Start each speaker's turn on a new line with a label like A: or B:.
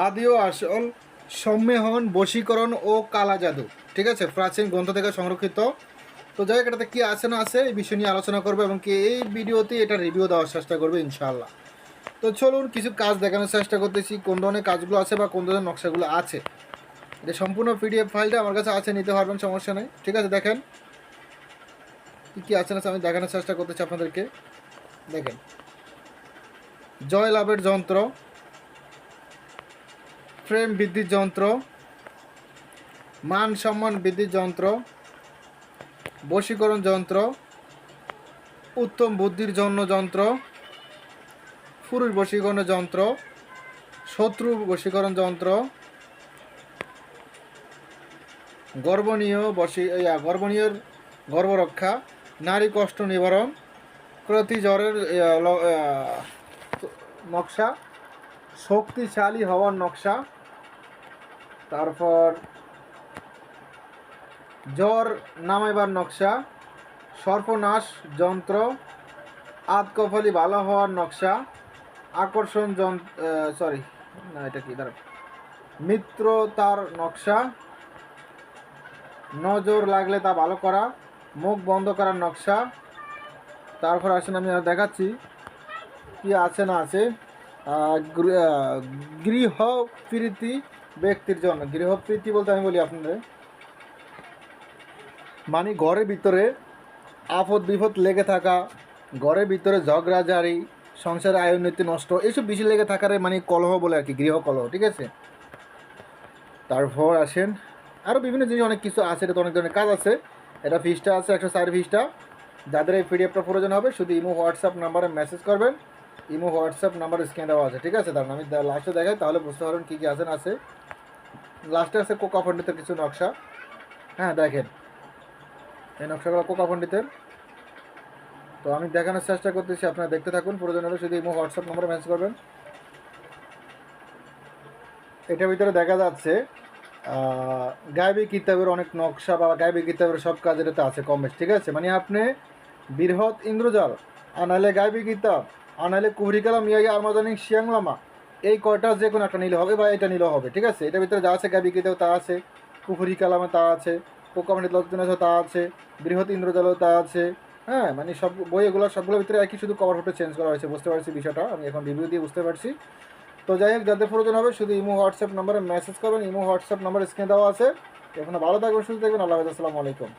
A: আদি ও আসল সম্মেহন বশীকরণ ও কালা জাদু, ঠিক আছে, প্রাচীন গ্রন্থ থেকে সংরক্ষিত। তো যাই হোক, এটাতে কী আছে না আছে এই বিষয় নিয়ে আলোচনা করবো এবং কি এই ভিডিওতে এটা রিভিউ দেওয়ার চেষ্টা করবো ইনশাআল্লাহ। তো চলুন কিছু কাজ দেখানোর চেষ্টা করতেছি, কোন ধরনের কাজগুলো আছে বা কোন ধরনের নকশাগুলো আছে। এটা সম্পূর্ণ পিডিএফ ফাইলটা আমার কাছে আছে, নিতে পারবেন, সমস্যা নেই। ঠিক আছে, দেখেন কী কী আছে না আমি দেখানোর চেষ্টা করতেছি আপনাদেরকে। দেখেন, জয় লাভের যন্ত্র, প্রেম বৃদ্ধির যন্ত্র, মান সম্মান বৃদ্ধির যন্ত্র, বশীকরণ যন্ত্র, উত্তম বুদ্ধির জন্য যন্ত্র, পুরুষ বশীকরণ যন্ত্র, শত্রু বশীকরণ যন্ত্র, গর্ভনীয় গর্ভরক্ষা, নারী কষ্ট নিবারণ, প্রতি জ্বরের নকশা, শক্তিশালী হওয়ার নকশা, তারপর জ্বর নামাইবার নকশা, সর্পনাশ যন্ত্র, আতকফলি ভালো হওয়ার নকশা, আকর্ষণ এটা কি দাঁড়া, মিত্রতার নকশা, নজর লাগলে তা ভালো করা, মুখ বন্ধ করার নকশা। তারপর আসেন আমি আর দেখাচ্ছি কি আছে না আছে। গৃহপ্রীতি ব্যক্তির জন্য, গৃহপ্রীতি বলতে আমি বলি আপনাদের মানে ঘরের ভিতরে আপদ বিপদ লেগে থাকা, ঘরের ভিতরে ঝগড়াঝাড়ি, সংসারে আয় উন্নতি নষ্ট, এইসব বেশি লেগে থাকার মানে কলহ বলে আর কি, গৃহ কলহ, ঠিক আছে। তারপর আসেন আরও বিভিন্ন জিনিস অনেক কিছু আছে, এটা তো অনেক ধরনের কাজ আছে। এটা ফিসটা আছে 104 ফিসটা। যাদের এই পিডিএফটা প্রয়োজন হবে শুধু ইমো হোয়াটসঅ্যাপ নাম্বারে মেসেজ করবেন, ইমো হোয়াটসঅ্যাপ নাম্বার স্ক্যান দেওয়া আছে, ঠিক আছে। তার আমি লাস্টে দেখাই, তাহলে বুঝতে পারবেন কী কী আছে না আছে। লাস্টে আছে কোকা পণ্ডিতের কিছু নকশা। হ্যাঁ দেখেন, এই নকশাগুলো কোকা পণ্ডিতের। তো আমি দেখানোর চেষ্টা করতেছি, আপনারা দেখতে থাকুন। প্রয়োজন হলে শুধু ইমো হোয়াটসঅ্যাপ নাম্বারে মেসেজ করবেন। এটার ভিতরে দেখা যাচ্ছে গায়েবী কিতাবের অনেক নকশা বা গায়েবী কিতাবের সব কাজ এটাতে আছে কম বেশ, ঠিক আছে। মানে আপনি বৃহৎ ইন্দ্রজাল, আনাইলে গায়েবী কিতাব, আনাইলে কুহরি কালাম ইয়া আরমাজানিক শিয়াংলামা, এই কয়টা যে কোনো একটা নিলে হবে বা এটা নিলেও হবে, ঠিক আছে। এটার ভিতরে যা আছে গায়েবী কিতাব তা আছে, কুহরি কালামে তা আছে, কোকামণি লজ্জন আছে তা আছে, বৃহৎ ইন্দ্রজালও তা আছে। হ্যাঁ, মানে সব বইগুলো সবগুলোর ভিতরে একই, শুধু কভার ফটো চেঞ্জ করা হয়েছে, বুঝতে পারছি বিষয়টা, আমি এখন রিভিউ দিয়ে বুঝতে পারছি। তো যাই হোক, যাদের প্রয়োজন হবে শুধু ইমো হোয়াটসঅ্যাপ নাম্বারে মেসেজ করবেন, ইমো হোয়াটসঅ্যাপ নাম্বার স্ক্রিনে দেওয়া আছে। এখন ভালো থাকবেন, সুস্থ থাকবেন, আল্লাহ হাফেজ, আসসালামু আলাইকুম।